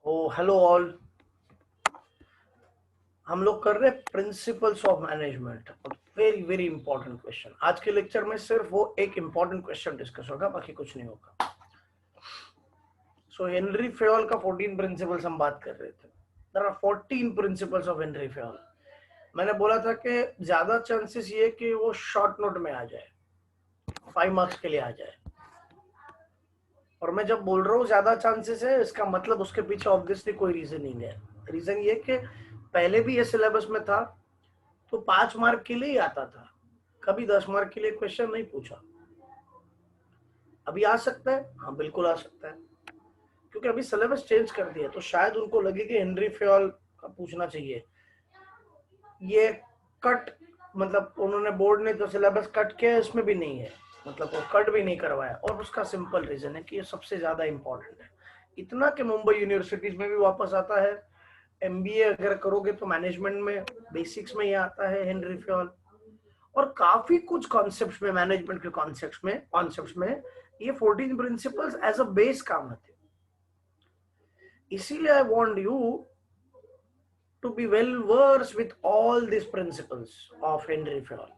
ओ hello all. हम लोग कर रहे हैं principles of management. Very very important question. आज के लेक्चर में सिर्फ वो एक इंपॉर्टेंट क्वेश्चन डिस्कस होगा, बाकी कुछ नहीं होगा। सो हेनरी फेयोल का 14 प्रिंसिपल्स हम बात कर रहे थे। There are 14 principles of Henri Fayol. मैंने बोला था कि ज्यादा चांसेस ये कि वो शॉर्ट नोट में आ जाए, 5 मार्क्स के लिए आ जाए। और मैं जब बोल रहा हूँ ज्यादा चांसेस है, इसका मतलब उसके पीछे ऑब्वियसली कोई रीजन नहीं है। रीजन ये कि पहले भी ये सिलेबस में था तो 5 मार्क के लिए ही आता था, कभी 10 मार्क के लिए क्वेश्चन नहीं पूछा। अभी आ सकता है, हाँ बिल्कुल आ सकता है, क्योंकि अभी सिलेबस चेंज कर दिया तो शायद उनको लगे कि हेनरी फेयोल का पूछना चाहिए। ये कट मतलब उन्होंने बोर्ड ने जो सिलेबस कट किया है इसमें भी नहीं है, मतलब वो कट भी नहीं करवाया। और उसका सिंपल रीजन है कि ये सबसे ज्यादा इंपॉर्टेंट है, इतना कि मुंबई यूनिवर्सिटीज में भी वापस आता है। एमबीए अगर करोगे तो मैनेजमेंट में बेसिक्स में ये आता है हेनरी फेयोल। और काफी कुछ कॉन्सेप्ट्स में, मैनेजमेंट के कॉन्सेप्ट्स में ये 14 प्रिंसिपल्स एज अ बेस काम आते हैं। इसीलिए I want you to be well versed with all this principles of Henri Fayol.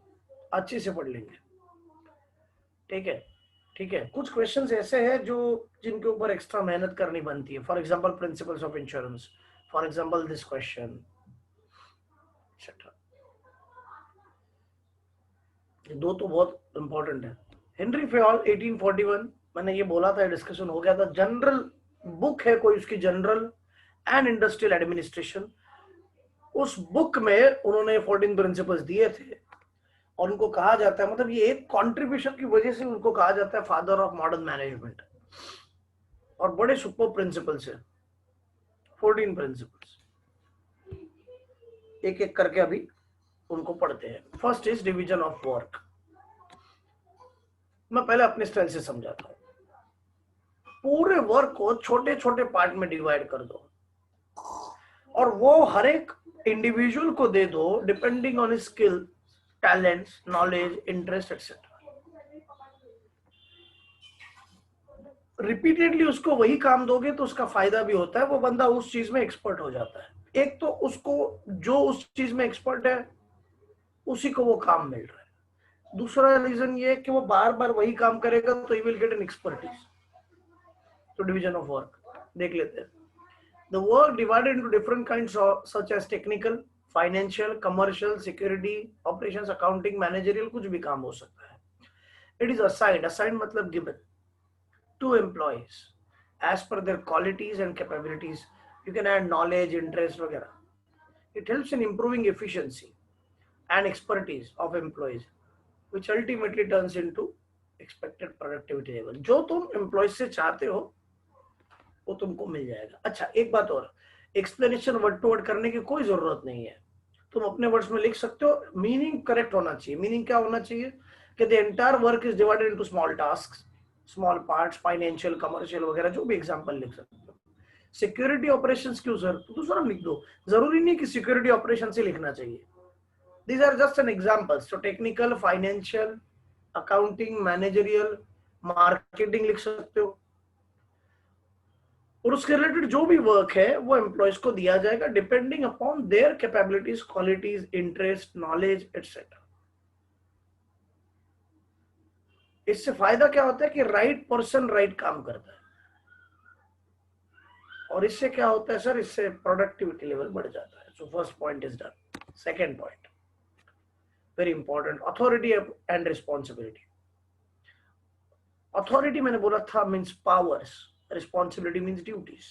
अच्छे से पढ़ लेंगे, ठीक है? ठीक है, कुछ क्वेश्चंस ऐसे हैं जो जिनके ऊपर एक्स्ट्रा मेहनत करनी बनती है। For example principles of insurance, for example this question, etcetera. दो तो बहुत इंपॉर्टेंट है। हेनरी फेयोल 1841, मैंने ये बोला था, डिस्कशन हो गया था। जनरल बुक है कोई उसकी, जनरल एंड इंडस्ट्रियल एडमिनिस्ट्रेशन। उस बुक में उन्होंने 14 प्रिंसिपल्स दिए थे और उनको कहा जाता है, मतलब ये एक कंट्रीब्यूशन की वजह से उनको कहा जाता है फादर ऑफ मॉडर्न मैनेजमेंट। और बड़े सुपर प्रिंसिपल्स है 14 प्रिंसिपल्स। एक एक करके अभी उनको पढ़ते हैं। First is division of work. मैं पहले अपने स्टाइल से समझाता हूँ। पूरे वर्क को छोटे छोटे पार्ट में डिवाइड कर दो और वो हर एक इंडिविजुअल को दे दो depending on skill, talents, knowledge, interest etcetera. Repeatedly उसको वही काम दोगे तो उसका फायदा भी होता है, वो बंदा उस चीज में एक्सपर्ट हो जाता है। एक तो उसको जो उस चीज में एक्सपर्ट है उसी को वो काम मिल रहा है। दूसरा रीजन ये है कि वो बार बार वही काम करेगा तो he will get an expertise. तो डिवीजन ऑफ वर्क देख लेते हैं। The work divided into different kinds of, such as technical, financial, commercial, security, operations, accounting, managerial, कुछ भी काम हो सकता है। It is assigned मतलब given to employees as per their qualities and capabilities. You can add knowledge, interest वगैरह. It helps in improving efficiency and expertise of employees, which ultimately turns into expected productivity level. जो तुम employees से चाहते हो वो तुमको मिल जाएगा। अच्छा, एक बात और, एक्सप्लेनेशन वर्ड टू वर्ड करने की कोई जरूरत नहीं है, तुम अपने वर्ड्स में लिख सकते हो। मीनिंग करेक्ट होना चाहिए। मीनिंग क्या होना चाहिए कि the entire work is divided into small tasks, small parts, financial, commercial वगैरह, जो भी एग्जांपल लिख सकते हो। सिक्योरिटी ऑपरेशंस क्यों सर, तो दूसरा लिख दो। जरूरी नहीं कि सिक्योरिटी ऑपरेशन से लिखना चाहिए। These are just an examples. तो technical, financial, accounting, managerial, marketing लिख सकते हो। और उसके रिलेटेड जो भी वर्क है वो एम्प्लॉयज को दिया जाएगा depending upon their capabilities, qualities, interest, knowledge etcetera. इससे फायदा क्या होता है कि राइट पर्सन राइट काम करता है। और इससे क्या होता है सर, इससे प्रोडक्टिविटी लेवल बढ़ जाता है। So first point is done. Second point very important, authority and responsibility. Authority मैंने बोला था means powers, responsibility means duties.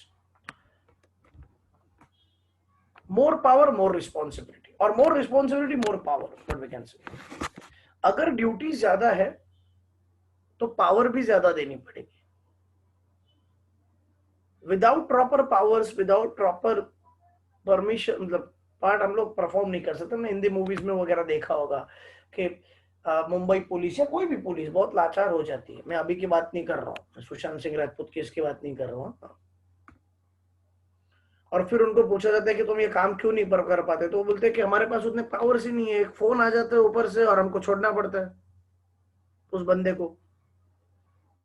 More power more responsibility, और more responsibility more power, what we can say. अगर duty ज्यादा है तो power भी ज्यादा देनी पड़ेगी। Without proper powers, without proper permission, मतलब पार्ट हम लोग परफॉर्म नहीं कर सकते। हिंदी मूवीज में वगैरह देखा होगा कि मुंबई पुलिस या कोई भी पुलिस बहुत लाचार हो जाती है। मैं अभी की बात नहीं कर रहा हूँ, सुशांत सिंह राजपूत केस की बात नहीं कर रहा हूँ। और फिर उनको पूछा जाता है कि तुम ये काम क्यों नहीं कर पाते, तो वो बोलते हैं कि हमारे पास उतने पावर्स ही नहीं है। एक फोन आ जाता है ऊपर से और हमको छोड़ना पड़ता है उस बंदे को।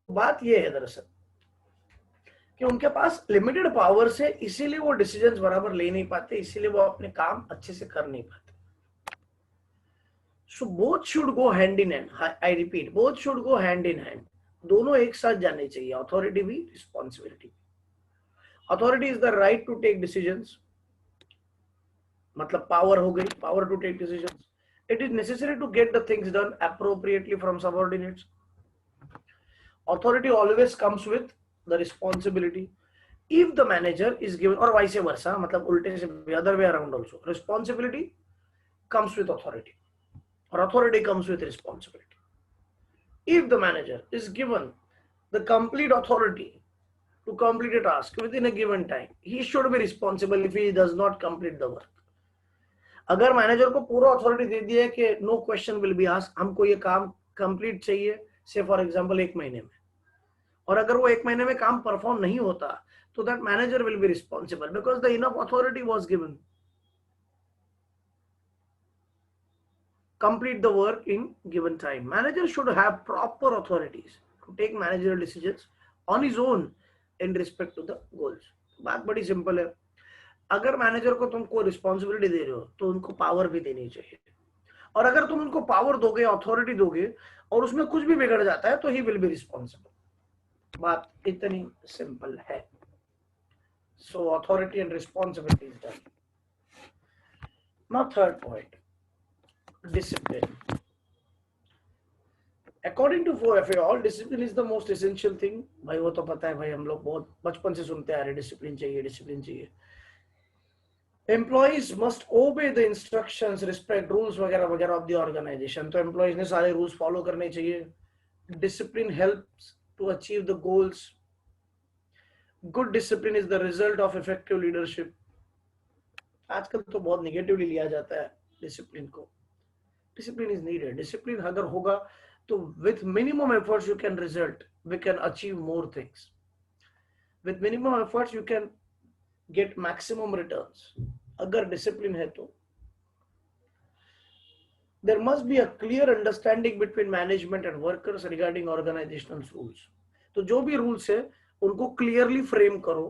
बात ये है दरअसल कि उनके पास लिमिटेड पावर्स है, इसीलिए वो डिसीजंस बराबर ले नहीं पाते, इसीलिए वो अपने काम अच्छे से कर नहीं पाते. So both should go hand in hand. I repeat, both should go hand in hand. दोनों एक साथ जाने चाहिए, अथॉरिटी भी, responsibility. Authority is the right to take decisions, मतलब पावर हो गई, power to take decisions. It is necessary to get the things done appropriately from subordinates. Authority always comes with the responsibility. If the manager is given, or vice versa, मतलब उल्टे से, other way around also, responsibility comes with authority, or authority comes with responsibility. If the manager is given the complete authority to complete a task within a given time, he should be responsible if he does not complete the work. अगर manager को पूरा authority दे दिया है कि no question will be asked, हमको ये काम कंप्लीट चाहिए, से फॉर एग्जांपल 1 महीने में, और अगर वो 1 महीने में काम परफॉर्म नहीं होता, तो that manager will be responsible because the enough authority was given. Complete the work in given time. Manager should have proper authorities to take managerial decisions on his own in respect to the goals. बात बड़ी simple है. अगर manager को तुमको responsibility दे रहे हो तो उनको पावर भी देनी चाहिए, और अगर तुम उनको पावर दोगे, अथॉरिटी दोगे, और उसमें कुछ भी बिगड़ जाता है तो ही विल बी रिस्पॉन्सिबल. बात इतनी सिंपल है. So authority and responsibility is done. Now third point, discipline. According to FAO, discipline is the most essential thing. भाई वो तो पता है भाई, हम लोग बहुत बचपन से सुनते आ रहे, डिसिप्लिन चाहिए, डिसिप्लिन चाहिए. Employees must obey the instructions, respect rules वगैरह वगैरह of the organization. तो employees ने सारे rules follow करने चाहिए. Discipline helps to achieve the goals. Good discipline is the result of effective leadership. आजकल तो बहुत नेगेटिवली लिया जाता है डिसिप्लिन को. Discipline is needed. Discipline अगर होगा तो with minimum efforts you can we can achieve more things. With minimum efforts you can get maximum returns. अगर discipline है तो. There must be a clear understanding between management and workers regarding organizational rules. तो जो भी rules है उनको clearly frame करो,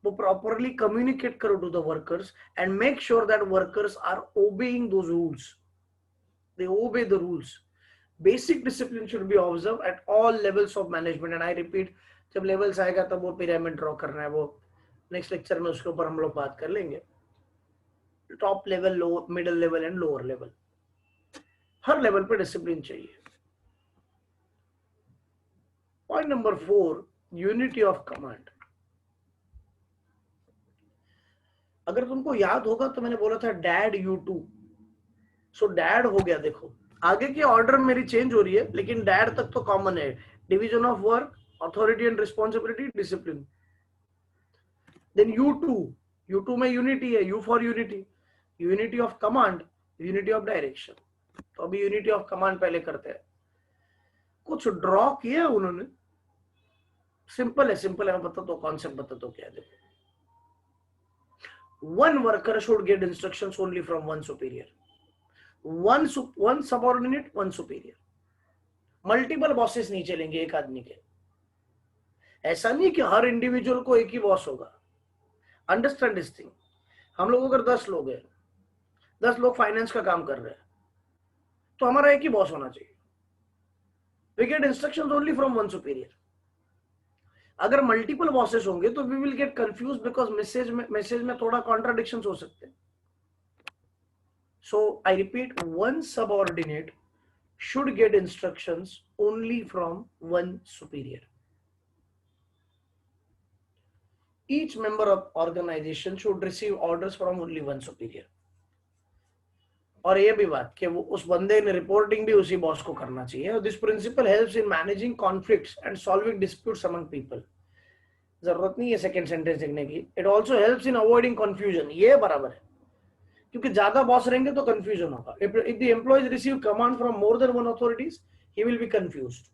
वो properly communicate करो to the workers and make sure that workers are obeying those rules. They obey the rules. Basic discipline should be observed at all levels of management. And I repeat, जब levels आएगा तब वो pyramid draw करना है, वो next lecture में उसके ऊपर हम लोग बात कर लेंगे. Top level, low, middle level and lower level. Her level पे discipline चाहिए. Point number 4, unity of command. अगर तुमको याद होगा तो मैंने बोला था dad you too. So dad हो गया. देखो आगे की ऑर्डर मेरी चेंज हो रही है, लेकिन डैड तक तो कॉमन है. Division of work, authority and responsibility, discipline. Then U two में यूनिटी है, U for unity, unity of command, unity of direction. तो अभी यूनिटी ऑफ कमांड पहले करते हैं. कुछ ड्रॉ किया उन्होंने, सिंपल है, मैं बताता हूं कॉन्सेप्ट, बताता हूं क्या है. One worker should get instructions only from one superior. one subordinate, one superior. Multiple bosses नहीं चलेंगे एक आदमी के. ऐसा नहीं कि हर इंडिविजुअल को एक ही बॉस होगा. Understand this thing. हम लोग अगर 10 लोग हैं, 10 लोग फाइनेंस का काम कर रहे हैं, तो हमारा एक ही बॉस होना चाहिए. We get instructions only from one superior. अगर मल्टीपल बॉसेस होंगे तो we will get confuse because message में थोड़ा कॉन्ट्राडिक्शंस हो सकते हैं. So I repeat, one subordinate should get instructions only from one superior. Each member of organization should receive orders from only one superior. और ये भी बात कि वो उस बंदे ने रिपोर्टिंग भी उसी बॉस को करना चाहिए. This principle helps in managing conflicts and solving disputes among people. जरूरत नहीं है सेकंड सेंटेंस लिखने की. It also helps in avoiding confusion. ये बराबर है, क्योंकि ज्यादा बॉस रहेंगे तो कंफ्यूजन होगा. If the employees receive command from more than one authorities, he will be confused.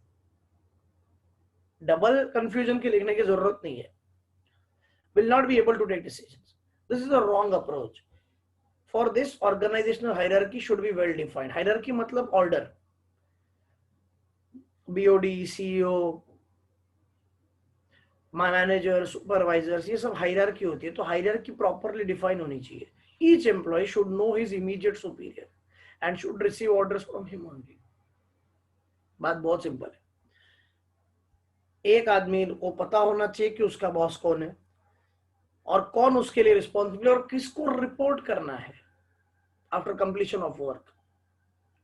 Double confusion की लिखने की जरूरत नहीं है. Will not be able to take decisions. This is a wrong approach. For this, organizational hierarchy should be well defined. Hierarchy मतलब order. BOD, CEO, manager, supervisors, ये सब hierarchy होती है, तो हायरार्की प्रॉपरली डिफाइन होनी चाहिए. Each employ should know his immediate superior and should receive orders from him only. बात बहुत सिंपल है. एक आदमी को पता होना चाहिए कि उसका बॉस कौन है और कौन उसके लिए रिस्पॉन्सिबल है और किसको रिपोर्ट करना है आफ्टर कंप्लीशन ऑफ वर्क.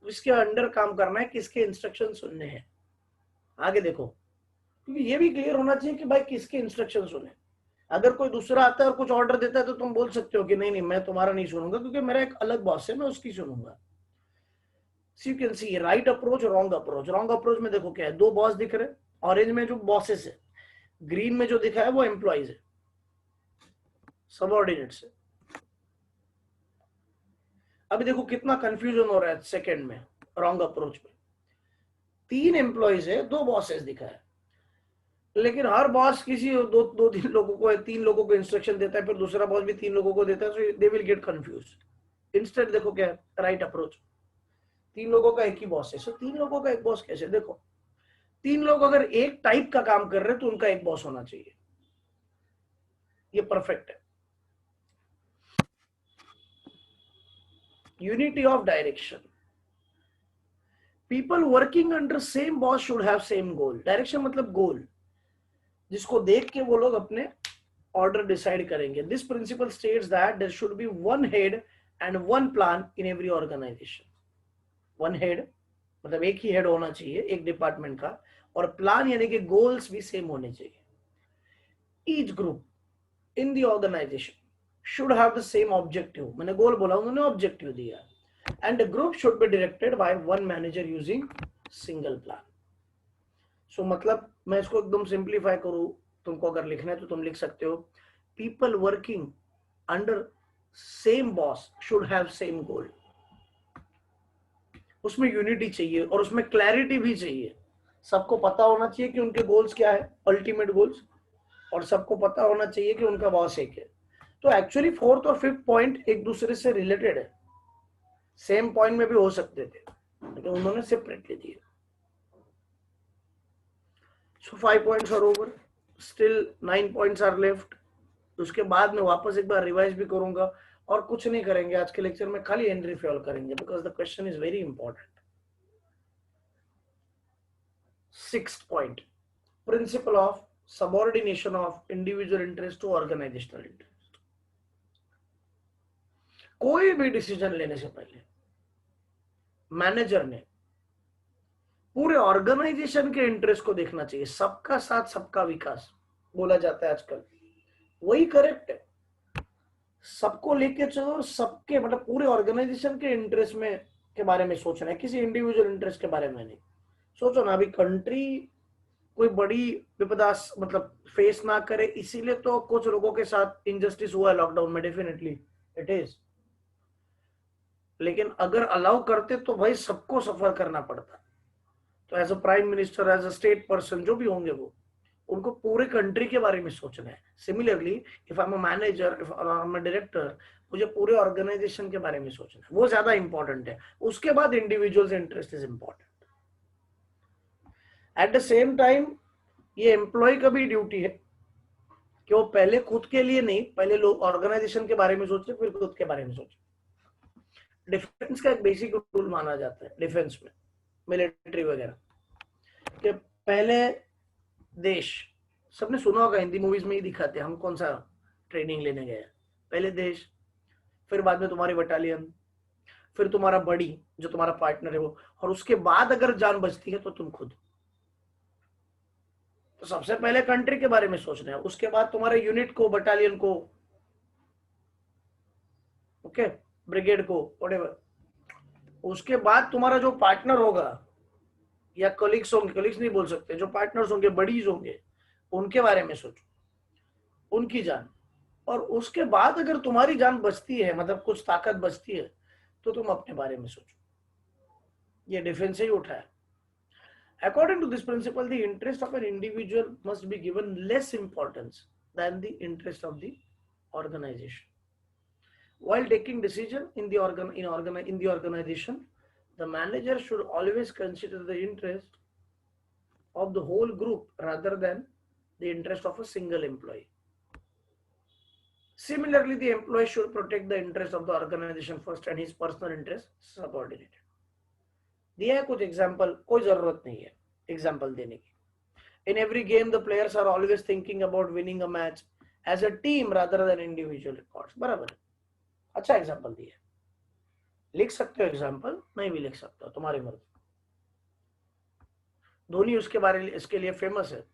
इसके अंडर काम करना है, किसके इंस्ट्रक्शन सुनने हैं. आगे देखो, क्योंकि ये भी क्लियर होना चाहिए कि भाई किसके इंस्ट्रक्शन सुने. अगर कोई दूसरा आता है और कुछ ऑर्डर देता है तो तुम बोल सकते हो कि नहीं नहीं मैं तुम्हारा नहीं सुनूंगा क्योंकि मेरा एक अलग बॉस है, मैं उसकी सुनूंगा. So you can see right approach, wrong approach. Wrong approach में देखो क्या है, दो बॉस दिख रहे, ऑरेंज में जो बॉसेस है, ग्रीन में जो दिखा है वो एम्प्लॉइज है, सबऑर्डिनेट्स है. अभी देखो कितना कंफ्यूजन हो रहा है सेकंड में, रॉन्ग अप्रोच में. तीन एम्प्लॉइज है, दो बॉसेस दिखा है, लेकिन हर बॉस किसी दो दो तीन लोगों को, तीन लोगों को इंस्ट्रक्शन देता है, फिर दूसरा बॉस भी तीन लोगों को देता है, so they will get confuse. Instead देखो क्या है, राइट अप्रोच. तीन लोगों का एक ही बॉस है, सो तीन लोगों का एक बॉस कैसे. देखो तीन लोग अगर एक टाइप का काम कर रहे हैं तो उनका एक बॉस होना चाहिए, ये परफेक्ट है. Unity of direction. People working under same boss should have same goal. Direction मतलब गोल, जिसको देख के वो लोग अपने ऑर्डर डिसाइड करेंगे. This principle states that there should be one head and one plan in every organisation. One head मतलब एक ही हेड होना चाहिए एक डिपार्टमेंट का, और प्लान यानी कि गोल्स भी सेम होने चाहिए. Each group in the organisation should have the same objective. मैंने गोल बोला, उन्होंने ऑब्जेक्टिव दिया. and the group should be directed by one manager using single plan. so मतलब मैं इसको एकदम सिंप्लीफाई करूं, तुमको अगर लिखना है तो तुम लिख सकते हो, people working under same boss should have same goal. उसमें यूनिटी चाहिए और उसमें क्लैरिटी भी चाहिए. सबको पता होना चाहिए कि उनके गोल्स क्या है, अल्टीमेट गोल्स, और सबको पता होना चाहिए कि उनका बॉस एक है. तो एक्चुअली फोर्थ और फिफ्थ पॉइंट एक दूसरे से रिलेटेड है, सेम पॉइंट में भी हो सकते थे लेकिन उन्होंने सेपरेटली दिए. So 5 points are over, still 9 points are left. उसके बाद में वापस एक बार रिवाइज भी करूंगा और कुछ नहीं करेंगे आज के लेक्चर में, खाली एंट्री फ्यूल करेंगे because the question is very important. 6th point, principle of subordination of individual interest to organisational interest. कोई भी डिसीजन लेने से पहले मैनेजर ने पूरे ऑर्गेनाइजेशन के इंटरेस्ट को देखना चाहिए. सबका साथ सबका विकास बोला जाता है आजकल, वही करेक्ट है. सबको लेके चलो, सबके मतलब पूरे ऑर्गेनाइजेशन के इंटरेस्ट में के बारे में सोचना है, किसी इंडिविजुअल इंटरेस्ट के बारे में नहीं. सोचो ना, अभी कंट्री कोई बड़ी विपदा मतलब फेस ना करे, इसीलिए तो कुछ लोगों के साथ इनजस्टिस हुआ है लॉकडाउन में, डेफिनेटली इट इज. लेकिन अगर अलाउ करते तो भाई सबको सफर करना पड़ता. तो as a prime minister, as a state person, जो भी होंगे वो, उनको पूरे कंट्री के बारे में सोचना है. Similarly if I am a manager, if I am a director, मुझे पूरे ऑर्गेनाइजेशन के बारे में सोचना है, वो ज्यादा इंपॉर्टेंट है. उसके बाद individuals interest is important. Eight the same time ये एम्प्लॉय का भी ड्यूटी है कि वो पहले खुद के लिए नहीं, पहले लोग ऑर्गेनाइजेशन के बारे में सोचे, फिर खुद के बारे में सोचे. डिफेंस का एक बेसिक रूल माना जाता है डिफेंस में, मिलिट्री वगैरह, कि पहले देश, सबने सुना होगा, हिंदी मूवीज में ही दिखाते हैं हम कौन सा ट्रेनिंग लेने गए. पहले देश, फिर बाद में तुम्हारी बटालियन, फिर तुम्हारा बड़ी जो तुम्हारा पार्टनर है वो, और उसके बाद अगर जान बचती है तो तुम खुद. तो सबसे पहले कंट्री के बारे में सोचना है, उसके बाद तुम्हारे यूनिट को, बटालियन को, ओके, ब्रिगेड को, व्हाटएवर. उसके बाद तुम्हारा जो पार्टनर होगा या कलीग्स होंगे, कलीग्स नहीं बोल सकते, जो पार्टनर्स होंगे, बडीज होंगे, उनके बारे में सोचो, उनकी जान. और उसके बाद अगर तुम्हारी जान बचती है, मतलब कुछ ताकत बचती है, तो तुम अपने बारे में सोचो. ये डिफेंस से ही उठा है. According to this principle, the interest of an individual must be given less importance than the interest of the organization. While taking decision in the organization, the manager should always consider the interest of the whole group rather than the interest of a single employee. Similarly, the employee should protect the interest of the organization first and his personal interest subordinated. दिया है कुछ example, कोई जरूरत नहीं है example देने की. In every game, the players are always thinking about winning a match as a team rather than individual records. बराबर है. अच्छा एग्जाम्पल दिया. लिख सकते हो एग्जाम्पल, नहीं भी लिख सकते हो, तुम्हारी मर्जी. धोनी उसके बारे में इसके लिए फेमस है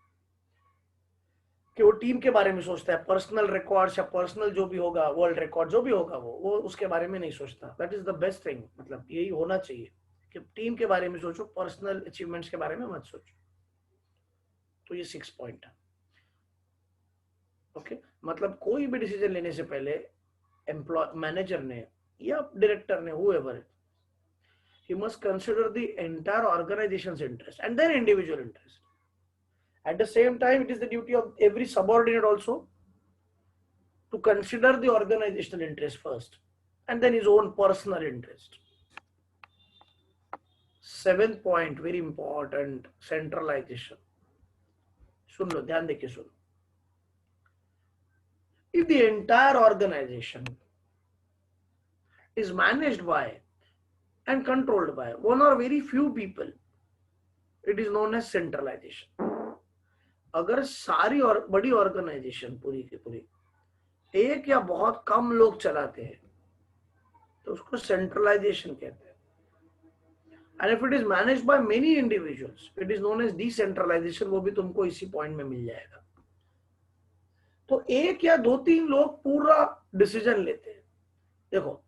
कि वो टीम के बारे में सोचता है. पर्सनल रिकॉर्ड्स या पर्सनल जो भी होगा, वर्ल्ड रिकॉर्ड जो भी होगा, वो उसके बारे में नहीं सोचता. That is the best thing. मतलब यही होना चाहिए कि टीम के बारे में सोचो, पर्सनल अचीवमेंट्स के बारे में मत सोचो. तो ये 6 पॉइंट है. ओके, मतलब कोई भी डिसीजन लेने से पहले एम्प्लॉय मैनेजर ने या डायरेक्टर ने, whoever, he must consider the entire organization's interest and then individual interest. At the same time, it is the duty of every subordinate also to consider the organizational interest first and then his own personal interest. 7th point, very important, centralization. सुन लो, ध्यान देके सुनो. If the entire organization is managed by and controlled by one or very few people, it is known as centralization. अगर सारी और बड़ी organisation पूरी की पूरी एक या बहुत कम लोग चलाते हैं तो उसको सेंट्रलाइजेशन कहते हैं. And if it is managed by many individuals, it is known as decentralization. वो भी तुमको इसी पॉइंट में मिल जाएगा. तो एक या 2-3 लोग पूरा डिसीजन लेते हैं. देखो,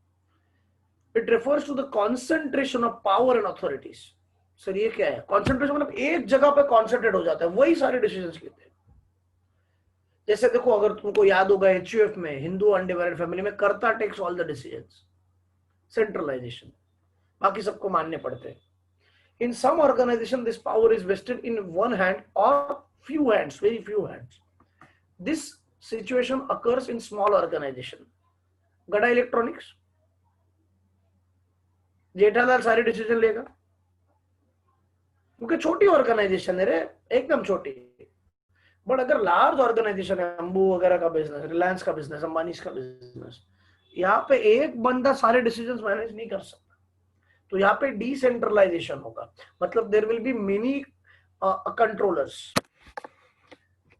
it refers to the concentration of power and authorities. Sir ये क्या है? कॉन्सेंट्रेशन मतलब एक जगह पे कॉन्सेंट्रेट हो जाता है, वही सारे डिसीजंस लेते हैं. जैसे देखो, अगर तुमको याद होगा HUF में, हिंदू अनडिवाइडेड फैमिली में, karta takes all the decisions. Centralisation. बाकी सबको मानने पड़ते हैं. In some organization, this power is vested in one hand or few hands, very few hands. This situation occurs in small organization. गड़ा इलेक्ट्रॉनिक्स, जेठालाल सारे decision लेगा क्योंकि छोटी ऑर्गेनाइजेशन है रे, एकदम छोटी. बट अगर लार्ज ऑर्गेनाइजेशन है, अंबू वगैरह का बिजनेस, रिलायंस का बिजनेस, अंबानी का बिजनेस, यहाँ पे एक बंदा सारे डिसीजंस मैनेज नहीं कर सकता. तो यहाँ पे डिसेंट्रलाइजेशन होगा. मतलब there will be many controllers.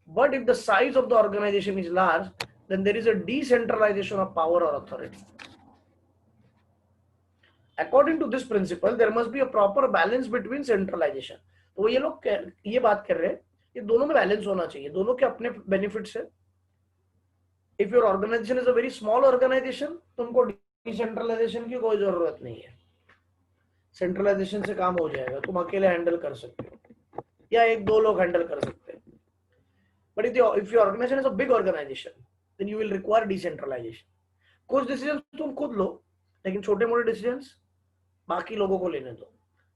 But if the size of the organisation is large, then there is a decentralisation of power और authority. According to this principle, there must be a proper balance between centralization. तो ये लोग ये बात कर रहे हैं, ये दोनों में बैलेंस होना चाहिए, दोनों के अपने बेनिफिट्स है. If your organization is a very small organization, तुमको डिसेंट्रलाइजेशन की कोई जरूरत नहीं है. सेंट्रलाइजेशन से काम हो जाएगा, तुम अकेले हैंडल कर सकते हो या 1-2 लोग हैंडल कर सकते हैं. But if your organization is a big organization, then you will require decentralization. कुछ डिसीजन तुम खुद लो, लेकिन छोटे मोटे डिसीजंस बाकी लोगों को लेने दो.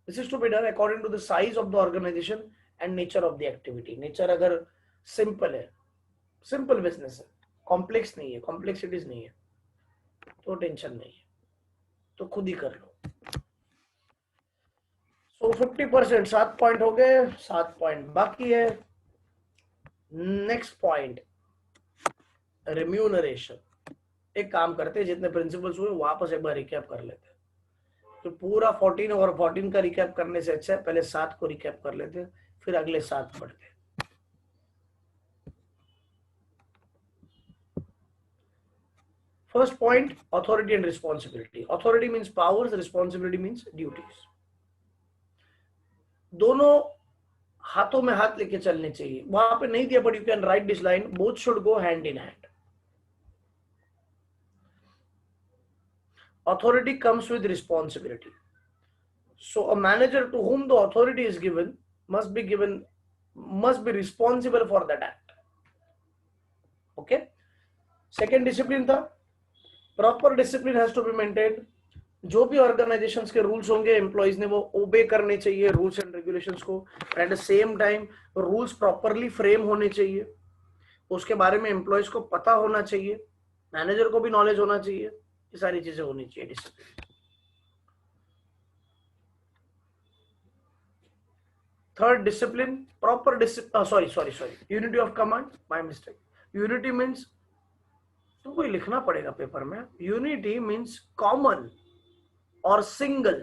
This is to be done according to the size of the organization and nature of the activity. Nature अगर सिंपल है, सिंपल बिजनेस है, कॉम्प्लेक्स नहीं है, कॉम्प्लेक्सिटीज नहीं है, तो टेंशन नहीं है, तो खुद ही कर लो. So 50%, 7 पॉइंट हो गए, 7 पॉइंट बाकी है. Next point, remuneration. एक काम करते हैं, जितने प्रिंसिपल्स हुए वापस एक बार रिकैप कर लेते हैं. तो पूरा 14 और 14 का रिकैप करने से अच्छा है पहले 7 को रिकैप कर लेते हैं, फिर अगले 7 पढ़ते हैं. First point, authority and responsibility. Authority means powers, responsibility means duties. दोनों हाथों में हाथ लेके चलने चाहिए. वहां पे नहीं दिया, but you can write this line, both should go hand in hand. Authority comes with responsibility. So a manager to whom the authority is given must be responsible for that act. Okay. Second discipline था, proper discipline has to be maintained. जो भी organisations के rules होंगे employees ने वो ओबे करने चाहिए रूल्स एंड रेगुलेशंस को. Eight the same time rules properly frame होने चाहिए, उसके बारे में एम्प्लॉइज को पता होना चाहिए, मैनेजर को भी नॉलेज होना चाहिए, ये सारी चीजें होनी चाहिए discipline. Third, discipline, proper discipline. Sorry. Unity of command. My mistake. Unity means, तुमको ये लिखना पड़ेगा पेपर में. Unity means common or single.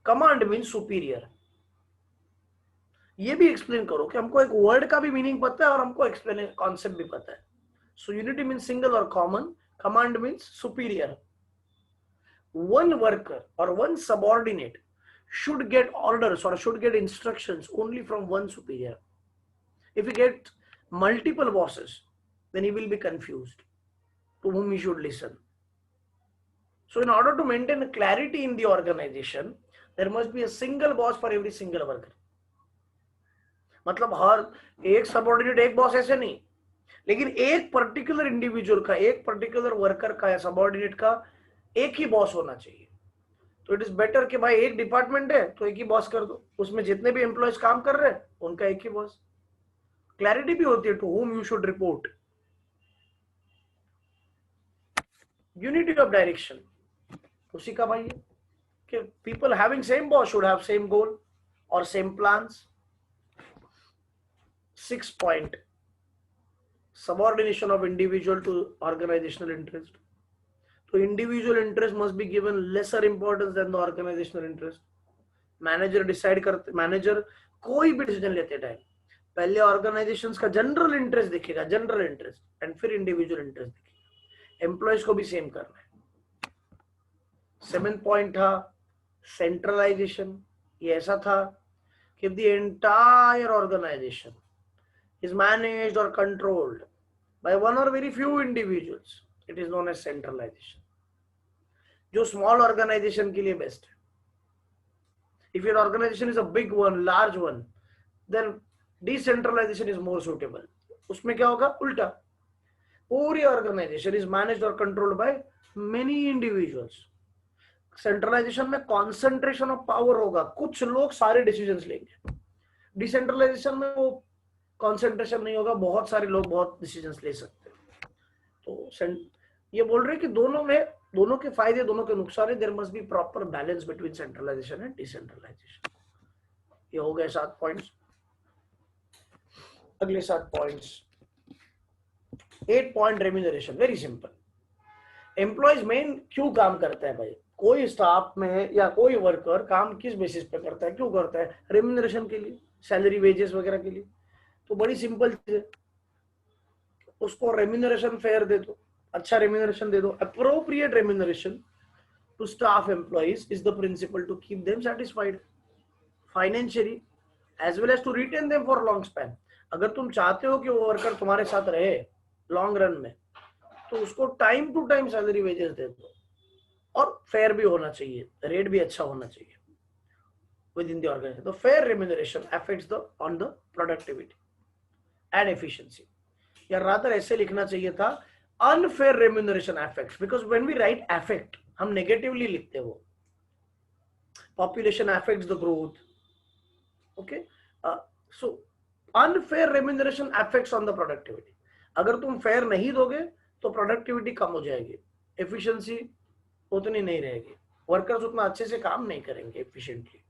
Command means superior. ये भी एक्सप्लेन करो कि हमको एक वर्ड का भी मीनिंग पता है और हमको एक्सप्लेन कॉन्सेप्ट भी पता है. So unity means single or common. Command means superior. One worker or one subordinate should get orders or should get instructions only from one superior. If he gets multiple bosses, then he will be confused to whom he should listen. So in order to maintain clarity in the organization, there must be a single boss for every single worker. मतलब हर एक subordinate एक boss ऐसे नहीं, लेकिन एक particular individual का, एक particular worker का या सबऑर्डिनेट का एक ही बॉस होना चाहिए. तो इट इज बेटर कि भाई एक डिपार्टमेंट है तो एक ही बॉस कर दो, उसमें जितने भी एम्प्लॉयज काम कर रहे हैं उनका एक ही बॉस. क्लैरिटी भी होती है to whom you should report. Unity of direction उसी का भाई है कि people having same boss should have same goal और same plans. 6 point, subordination of individual to organizational interest. So individual interest must be given lesser importance than the organizational interest. Manager decide करते, manager कोई भी decision लेते time पहले organisations का general interest दिखेगा, general interest, and फिर individual interest दिखेगा. Employees को भी सेम करना है. 7th पॉइंट था सेंट्रलाइजेशन. ये ऐसा था कि the entire organisation is managed or controlled by one or very few individuals. It is known as centralization. जो small organization के लिए best है. If your organization is a big one, large one, then decentralization is more suitable. उसमें क्या होगा? उल्टा. पूरी organization is managed or controlled by many individuals. Centralization में concentration of power होगा, कुछ लोग सारे decisions लेंगे. Decentralization में वो कॉन्सेंट्रेशन नहीं होगा, बहुत सारे लोग बहुत डिसीजंस ले सकते हैं. तो ये बोल रहे हैं कि दोनों में, दोनों के फायदे, दोनों के नुकसान है. There must be proper balance between centralisation and decentralisation. ये हो गए 7 पॉइंट्स. अगले 7 points. 8 point remuneration. Very simple. Employees मेन क्यों काम करता है भाई? कोई स्टाफ में या कोई वर्कर काम किस बेसिस पे करता है, क्यों करता है? रेम्यूनरेशन के लिए, सैलरी, वेजेस वगैरह के लिए. तो बड़ी सिंपल चीज है, उसको रेम्यूनरेशन फेयर दे दो, अच्छा रेम्यूनरेशन दे दो. Appropriate remuneration to staff employees is the principle to keep them satisfied financially as well as to retain them for long span. अगर तुम चाहते हो कि वो वर्कर तुम्हारे साथ रहे लॉन्ग रन में, तो उसको time to time salary wages दे दो, और फेयर भी होना चाहिए, रेट भी अच्छा होना चाहिए within the organization. The fair remuneration affects on the productivity and efficiency. या rather ऐसे लिखना चाहिए था unfair remuneration affects, because when we write affect हम negatively लिखते हैं. वो population affects the growth. Okay, so unfair remuneration affects on the productivity. अगर तुम fair नहीं दोगे तो productivity कम हो जाएगी, efficiency उतनी नहीं रहेगी, workers उतना अच्छे से काम नहीं करेंगे efficiently.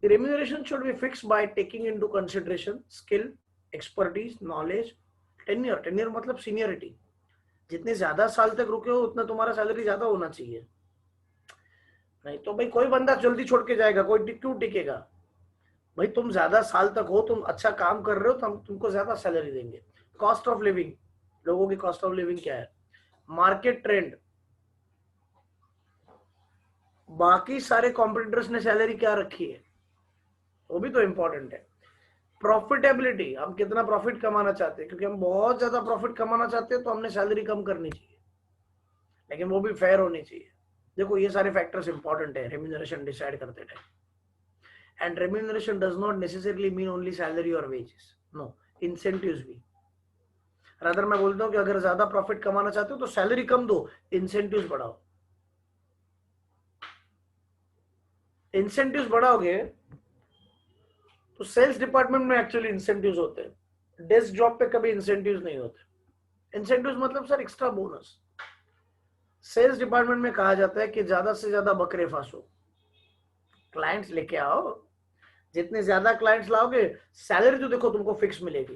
The remuneration should be fixed by taking into consideration skill, expertise, knowledge, tenure. Tenure मतलब seniority. जितने ज्यादा साल तक रुके हो उतना तुम्हारा सैलरी ज्यादा होना चाहिए. नहीं तो भाई कोई बंदा जल्दी छोड़ के जाएगा, कोई क्यों टिकेगा भाई? तुम ज्यादा साल तक हो, तुम अच्छा काम कर रहे हो, तो हम तुमको ज्यादा सैलरी देंगे. कॉस्ट ऑफ लिविंग, लोगों की कॉस्ट ऑफ लिविंग क्या है? मार्केट ट्रेंड, बाकी सारे कॉम्पिटिटर्स ने सैलरी क्या रखी है, वो भी तो इंपॉर्टेंट है. प्रॉफिटेबिलिटी, हम कितना प्रॉफिट कमाना चाहते हैं, क्योंकि हम बहुत ज्यादा प्रॉफिट कमाना चाहते हैं तो हमने सैलरी कम करनी चाहिए, लेकिन वो भी फेयर होनी चाहिए. देखो ये सारे फैक्टर्स इंपॉर्टेंट है रेम्यूनरेशन डिसाइड करते time. And remuneration does not necessarily mean only salary और वेजेस, नो, इंसेंटिव्स भी. रादर मैं बोलता हूँ कि अगर ज्यादा प्रॉफिट कमाना चाहते हो तो सैलरी कम दो, इंसेंटिव्स बढ़ाओ. इंसेंटिव्स बढ़ाओगे तो सेल्स डिपार्टमेंट में एक्चुअली इंसेंटिव्स होते हैं, डेस्क जॉब पे कभी इंसेंटिव्स नहीं होते. इंसेंटिव्स मतलब sir extra bonus. Sales department में कहा जाता है कि ज्यादा से ज्यादा बकरे फांसो, क्लाइंट्स लेके आओ, जितने ज्यादा क्लाइंट्स लाओगे सैलरी तो देखो तुमको फिक्स मिलेगी,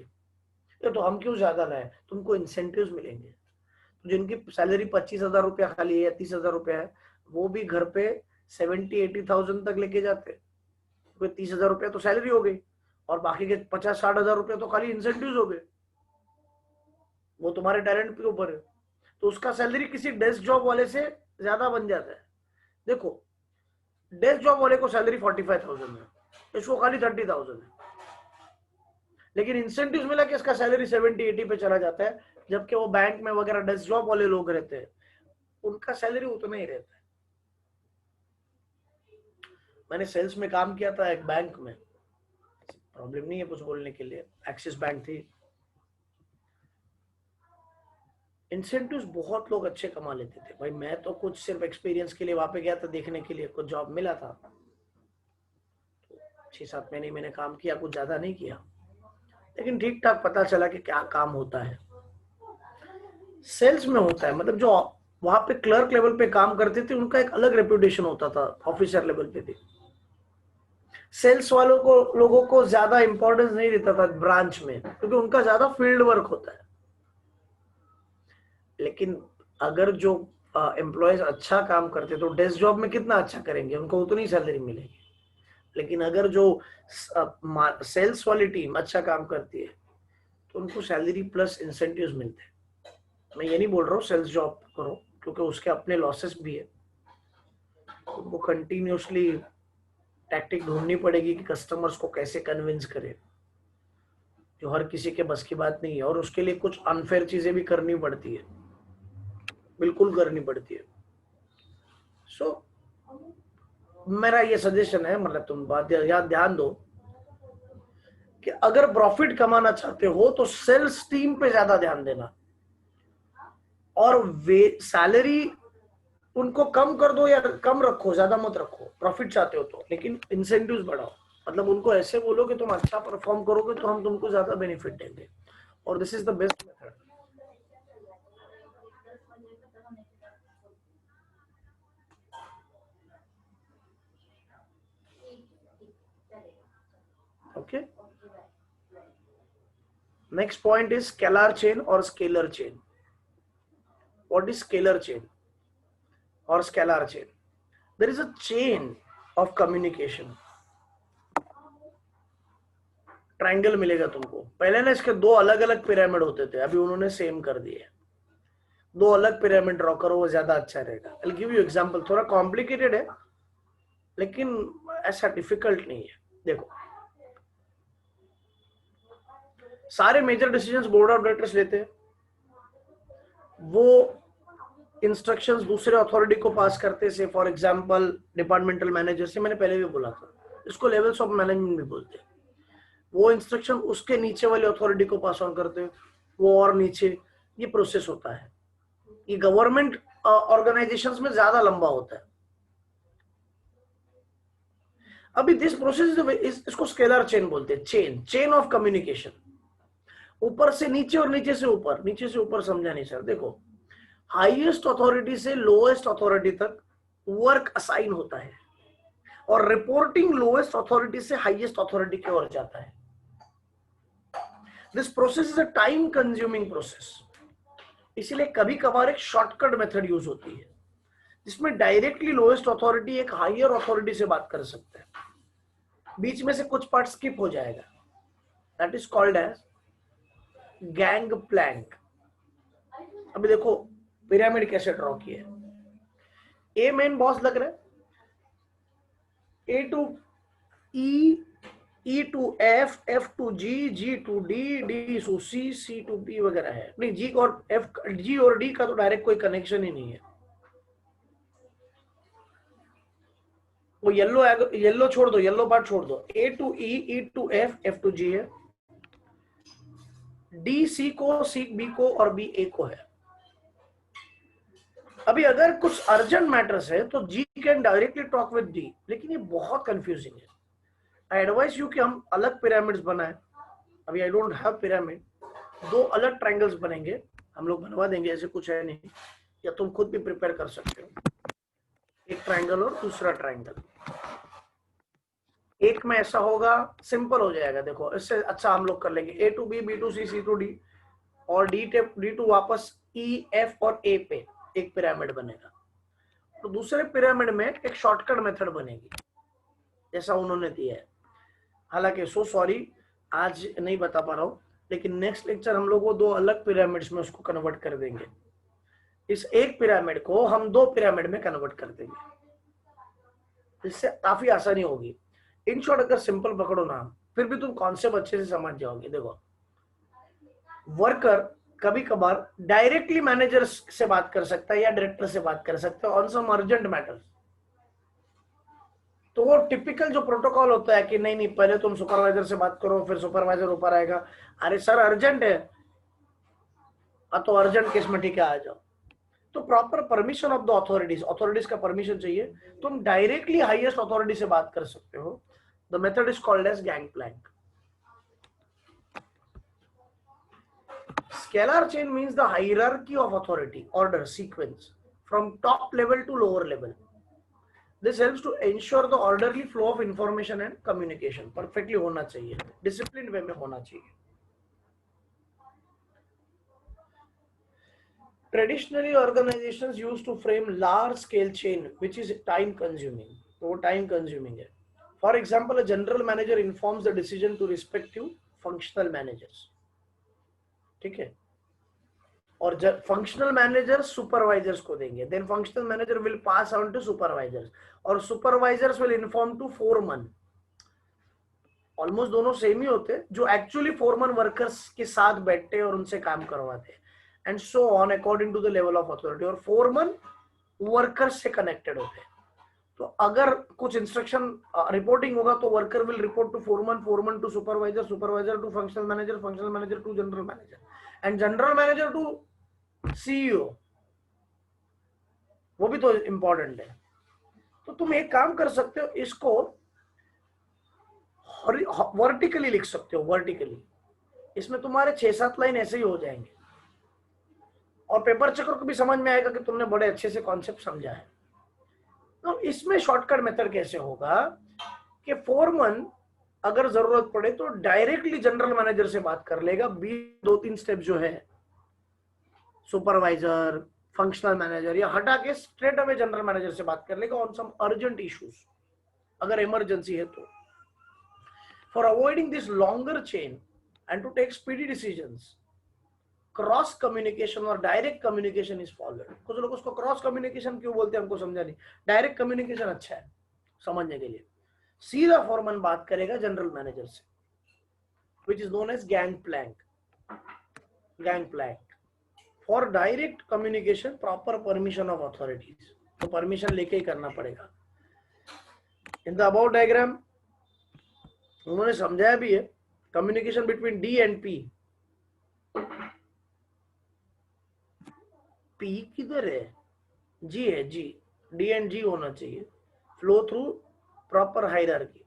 ये तो हम क्यों ज्यादा लाए, तुमको इंसेंटिव्स मिलेंगे। तो जिनकी सैलरी 25,000 रुपया खाली है या 30,000 रुपया है, वो भी घर पे 70-80,000 तक लेके जाते हैं, क्योंकि 30,000 रुपया तो सैलरी हो गई और बाकी के 50-60,000 रुपया तो खाली इंसेंटिव्स हो गए, वो तुम्हारे टैलेंट के ऊपर है। तो उसका सैलरी किसी डेस्क जॉब वाले से ज्यादा बन जाता है। देखो डेस्क जॉब वाले को सैलरी 45,000 है, इसको खाली 30,000 है, लेकिन इंसेंटिव्स मिला कि इसका सैलरी 70-80 पे चला जाता है, जबकि वो बैंक में वगैरह डेस्क जॉब वाले लोग रहते हैं उनका सैलरी उतना ही रहता है। मैंने सेल्स में काम किया था एक बैंक में, प्रॉब्लम नहीं है कुछ बोलने के लिए, एक्सिस बैंक थी। इंसेंटिव्स बहुत लोग अच्छे कमा लेते थे भाई, मैं तो कुछ सिर्फ एक्सपीरियंस के लिए वहां पे गया था देखने के लिए, कुछ जॉब मिला था, 6-7 महीने मैंने काम किया, कुछ ज्यादा नहीं किया, लेकिन ठीक ठाक पता चला कि क्या काम होता है। सेल्स में होता है, मतलब जो वहां पे क्लर्क लेवल पे काम करते थे उनका एक अलग रेपुटेशन होता था, ऑफिसर लेवल पे भी। सेल्स वालों को, लोगों को ज्यादा इंपॉर्टेंस नहीं देता था ब्रांच में, क्योंकि उनका ज्यादा फील्ड वर्क होता है। लेकिन अगर जो एम्प्लॉयज अच्छा काम करते तो डेस्क जॉब में कितना अच्छा करेंगे, उनको उतनी सैलरी मिलेगी। लेकिन अगर जो सेल्स वाली टीम अच्छा काम करती है तो उनको सैलरी प्लस इंसेंटिव्स मिलते हैं। मैं ये नहीं बोल रहा हूँ सेल्स जॉब करो, क्योंकि उसके अपने लॉसेस भी है, उनको कंटिन्यूसली टैक्टिक ढूंढनी पड़ेगी कि कस्टमर्स को कैसे कन्विंस करें, जो हर किसी के बस की बात नहीं है, और उसके लिए कुछ अनफेयर चीजें भी करनी पड़ती है, बिल्कुल करनी पड़ती है। सो मेरा ये सजेशन है, मतलब तुम बात याद ध्यान दो कि अगर प्रॉफिट कमाना चाहते हो तो सेल्स टीम पे ज्यादा ध्यान देना, और वे सैलरी उनको कम कर दो या कम रखो, ज्यादा मत रखो, प्रॉफिट चाहते हो तो, लेकिन इंसेंटिव्स बढ़ाओ। मतलब उनको ऐसे बोलो कि तुम अच्छा परफॉर्म करोगे तो हम तुमको ज्यादा बेनिफिट देंगे, और this is the best method. Okay, next point is scalar chain और scalar chain. What is scalar chain और scalar chain? There is a chain of communication. Triangle मिलेगा तुमको, पहले ना इसके दो अलग अलग पिरामिड होते थे, अभी उन्होंने सेम कर दिए। दो अलग पिरामिड ड्रॉ करो, वो ज्यादा अच्छा रहेगा। I will give you example, थोड़ा कॉम्प्लिकेटेड है लेकिन ऐसा डिफिकल्ट नहीं है। देखो सारे major decisions board of directors लेते हैं, वो इंस्ट्रक्शंस दूसरे अथॉरिटी को पास करते से, फॉर एग्जांपल डिपार्टमेंटल मैनेजर से, मैंने पहले भी बोला था, इसको लेवल्स ऑफ मैनेजमेंट भी बोलते हैं। वो इंस्ट्रक्शन उसके नीचे वाले अथॉरिटी को पास ऑन करते हैं, वो और नीचे, ये प्रोसेस होता है। ये गवर्नमेंट ऑर्गेनाइजेशंस में ज्यादा लंबा होता है। अभी दिस प्रोसेस इसको स्केलर चेन बोलते हैं, चेन ऑफ कम्युनिकेशन। ऊपर से नीचे और नीचे से ऊपर, नीचे से ऊपर समझा नहीं सर? देखो हाईएस्ट अथॉरिटी से लोएस्ट अथॉरिटी तक वर्क असाइन होता है, और रिपोर्टिंग लोएस्ट अथॉरिटी से हाईएस्ट अथॉरिटी की ओर जाता है। This process is a time consuming process, इसलिए कभी कभार एक शॉर्टकट मेथड यूज होती है, जिसमें डायरेक्टली लोएस्ट अथॉरिटी एक हायर अथॉरिटी से बात कर सकता है, बीच में से कुछ पार्ट स्किप हो जाएगा। That is called as gang plank. अभी देखो पिरामिड कैसे ड्रॉ किया है, ए मेन बॉस लग रहा है, A to E, E to F, F to G, G to D, D to C, C to B वगैरह है। नहीं, जी और एफ, जी और डी का तो डायरेक्ट कोई कनेक्शन ही नहीं है। वो येलो छोड़ दो, येलो पार्ट छोड़ दो, A to E, E to F, F to G है, डी सी को, सी बी को, और बी ए को है। अभी अगर कुछ अर्जेंट मैटर्स है तो G can directly talk with D, लेकिन ये बहुत कंफ्यूजिंग है। आई एडवाइस यू कि हम अलग पिरामिड्स बनाएं। अभी आई डोंट हैव पिरामिड, दो अलग ट्रायंगल्स बनेंगे, हम लोग बनवा देंगे, ऐसे कुछ है नहीं, या तुम खुद भी प्रिपेयर कर सकते हो, एक ट्रायंगल और दूसरा ट्रायंगल। एक में ऐसा होगा, सिंपल हो जाएगा, देखो इससे अच्छा हम लोग कर लेंगे A to B, B to C, C to D और D to वापस E, F और A पे एक पिरामिड बनेगा। तो दूसरे पिरामिड में एक शॉर्टकट मेथड बनेगी जैसा उन्होंने दिया है। हालांकि सो सॉरी आज नहीं बता पा रहा हूं, लेकिन नेक्स्ट लेक्चर हम लोग वो दो अलग पिरामिड्स में उसको कन्वर्ट कर देंगे। इस एक पिरामिड को हम दो पिरामिड में कन्वर्ट कर देंगे, इससे काफी आसानी होगी। इन शॉर्ट अगर सिंपल पकड़ो ना, फिर भी तुम कॉन्सेप्ट अच्छे से समझ जाओगे। देखो वर्कर कभी कभार डायरेक्टली मैनेजर से बात कर सकता है या डायरेक्टर से बात कर सकता है ऑन सम अर्जेंट मैटर्स। तो वो टिपिकल जो प्रोटोकॉल होता है कि नहीं नहीं पहले तुम सुपरवाइजर से बात करो फिर सुपरवाइजर ऊपर आएगा, अरे सर अर्जेंट है, तो अर्जेंट केस में ठीक है आ जाओ। तो proper permission of the authorities का परमिशन चाहिए, तुम डायरेक्टली हाईएस्ट अथॉरिटी से बात कर सकते हो। The method is called as gangplank. Scalar chain means the hierarchy of authority, order, sequence from top level to lower level. This helps to ensure the orderly flow of information and communication. Perfectly होना चाहिए, disciplined way में होना चाहिए। Traditionally, organizations used to frame large-scale chain, which is time-consuming. तो वो time-consuming है। For example, a general manager informs the decision to respective functional managers. ठीक है, और फंक्शनल मैनेजर सुपरवाइजर्स को देंगे, then functional manager will pass on to supervisors और supervisors will inform to foreman. Almost दोनों सेम ही होते, जो एक्चुअली फोरमन वर्कर्स के साथ बैठते और उनसे काम करवाते, and so on according to the level of authority. और फोरमन वर्कर्स से कनेक्टेड होते हैं, तो अगर कुछ इंस्ट्रक्शन रिपोर्टिंग होगा तो worker will report to foreman, foreman to supervisor, supervisor to functional manager, functional manager to general manager, and general manager to CEO. वो भी तो इंपॉर्टेंट है। तो तुम एक काम कर सकते हो, इसको वर्टिकली लिख सकते हो, वर्टिकली। इसमें तुम्हारे 6-7 लाइन ऐसे ही हो जाएंगे और पेपर चेकर को भी समझ में आएगा कि तुमने बड़े अच्छे से कॉन्सेप्ट समझा है। तो इसमें शॉर्टकट मेथड कैसे होगा कि फोरमन अगर जरूरत पड़े तो डायरेक्टली जनरल मैनेजर से बात कर लेगा, 2-3 स्टेप जो है सुपरवाइजर, फंक्शनल मैनेजर या हटा के स्ट्रेट अवे जनरल मैनेजर से बात कर लेगा ऑन सम अर्जेंट इश्यूज, अगर इमरजेंसी है तो। For avoiding this longer chain and to take speedy decisions, cross communication और डायरेक्ट कम्युनिकेशन इज फॉलोड। कुछ लोग उसको क्रॉस कम्युनिकेशन क्यों बोलते हैं हमको समझा नहीं, डायरेक्ट कम्युनिकेशन अच्छा है समझने के लिए। सीधा फॉरमन बात करेगा जनरल मैनेजर से, which is known as gangplank. Gangplank for direct communication, proper permission of authorities, तो परमिशन लेके ही करना पड़ेगा। इन द अबाउट डायग्राम उन्होंने समझाया भी है, communication between D and P. P किधर है, जी है, जी, डी एंड जी होना चाहिए, flow through proper hierarchy,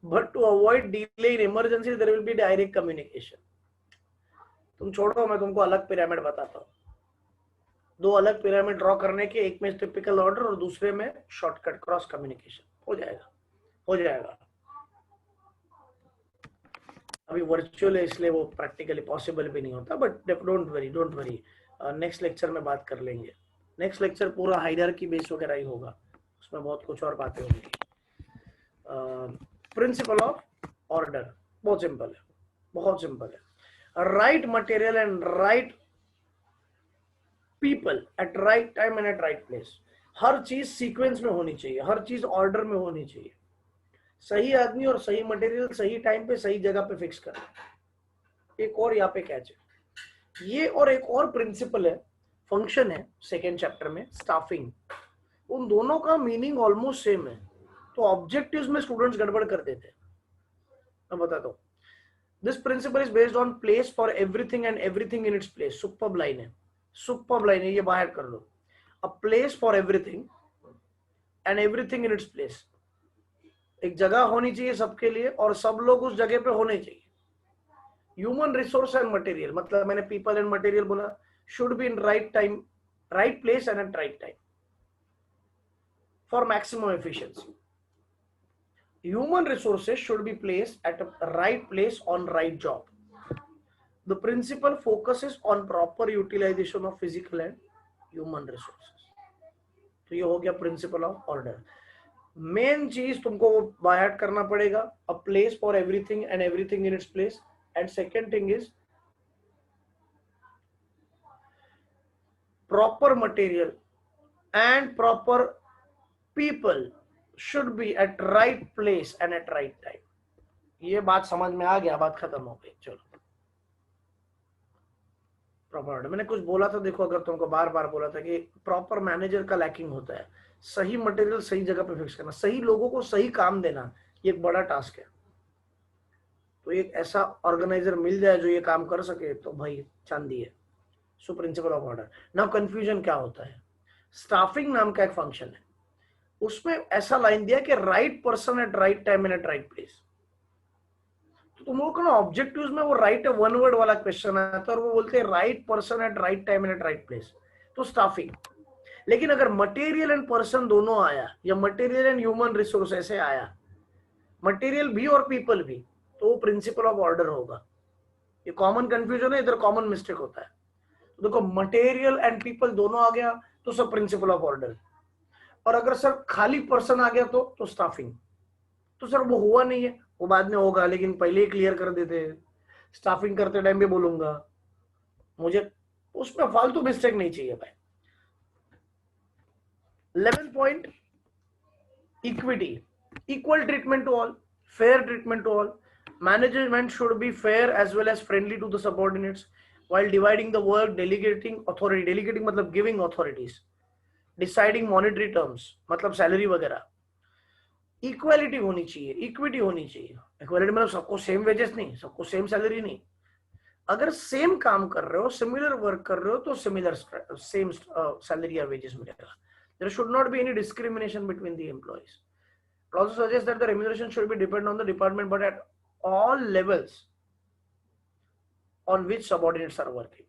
but to avoid delay in emergency there will be direct communication. तुम छोड़ो, मैं तुमको अलग पिरामिड बताता हूँ। दो अलग पिरामिड ड्रॉ करने के, एक में टिपिकल ऑर्डर और दूसरे में शॉर्टकट क्रॉस कम्युनिकेशन। हो जाएगा, हो जाएगा। अभी वर्चुअल है इसलिए वो प्रैक्टिकली पॉसिबल भी नहीं होता, but don't worry, don't worry, next lecture में बात कर लेंगे। नेक्स्ट लेक्चर पूरा हायरार्की बेस वगैरह ही होगा, उसमें बहुत कुछ और बातें होंगी। प्रिंसिपल ऑफ ऑर्डर बहुत सिंपल है, बहुत सिंपल है। Right material and right people at right time and at right place. हर चीज सीक्वेंस में होनी चाहिए, हर चीज ऑर्डर में होनी चाहिए। सही आदमी और सही मटेरियल सही टाइम पे सही जगह पे फिक्स करना। एक और यहाँ पे कैच है, ये और एक और प्रिंसिपल है, फंक्शन है सेकेंड चैप्टर में, स्टाफिंग। उन दोनों का मीनिंग ऑलमोस्ट सेम है, तो ऑब्जेक्टिव्स में स्टूडेंट्स गड़बड़ कर देते हैं। मैं बताता हूँ। This principle is based on place for everything and everything in its place. Superb line है, सुपर्ब लाइन है, ये बाहर कर लो। A place for everything and everything in its place. एक जगह होनी चाहिए सबके लिए और सब लोग उस जगह पे होने चाहिए। ह्यूमन रिसोर्स एंड मटेरियल, मतलब मैंने पीपल एंड मटेरियल बोला, should be in right time, right place and at right time for maximum efficiency. human resources should be placed at a right place on right job. The principal focuses on proper utilization of physical and human resources. तो ये हो गया principal of order. Main चीज तुमको by heart करना पड़ेगा, अ place for everything and everything in its place. And second thing is proper material and proper people should be at right place and at right time. ये बात समझ में आ गया, बात खत्म हो गई. चलो प्रॉपर. मैंने कुछ बोला था, देखो अगर तुमको बार बार बोला था कि प्रॉपर मैनेजर का लैकिंग होता है. सही मटेरियल सही जगह पे फिक्स करना, सही लोगों को सही काम देना, ये एक बड़ा टास्क है. तो एक ऐसा ऑर्गेनाइजर मिल जाए जो ये काम कर सके तो भाई चांदी है. So principle of order. Now confusion क्या होता है, स्टाफिंग नाम का एक फंक्शन है, उसमें ऐसा लाइन दिया कि right person at right time and at right place. तो तुम लोग ना ऑब्जेक्टिव्स में वो राइट वन वर्ड वाला क्वेश्चन आता है और वो बोलते हैं right person at right time and at right place, तो स्टाफिंग. लेकिन अगर मटेरियल एंड पर्सन दोनों आया या मटेरियल एंड ह्यूमन रिसोर्स ऐसे आया, मटेरियल भी और पीपल भी, तो वो प्रिंसिपल ऑफ ऑर्डर होगा. ये कॉमन कंफ्यूजन है, इधर कॉमन मिस्टेक होता है. तो देखो मटेरियल एंड पीपल दोनों आ गया तो सब प्रिंसिपल ऑफ ऑर्डर. और अगर सर खाली पर्सन आ गया तो स्टाफिंग. तो सर वो हुआ नहीं है, वो बाद में होगा, लेकिन पहले ही क्लियर कर देते हैं. स्टाफिंग करते टाइम भी बोलूंगा, मुझे उसमें फालतू मिस्टेक नहीं चाहिए भाई. 11 point, equity, equal treatment to all, fair treatment to all. Management should be fair as well as friendly to the subordinates while dividing the work, delegating authority, delegating मतलब giving authorities, deciding monetary terms मतलब salary वगैरह. Equality होनी चाहिए, equity होनी चाहिए. Equality मतलब सबको same wages नहीं, सबको सेम सैलरी नहीं. अगर सेम काम कर रहे हो, सिमिलर वर्क कर रहे हो, तो सिमिलर सेम सैलरी या वेजेस मिलेगा. There should not be any discrimination between the employees. It also suggests that the remuneration should be dependent on the department, but at all levels on which subordinates are working.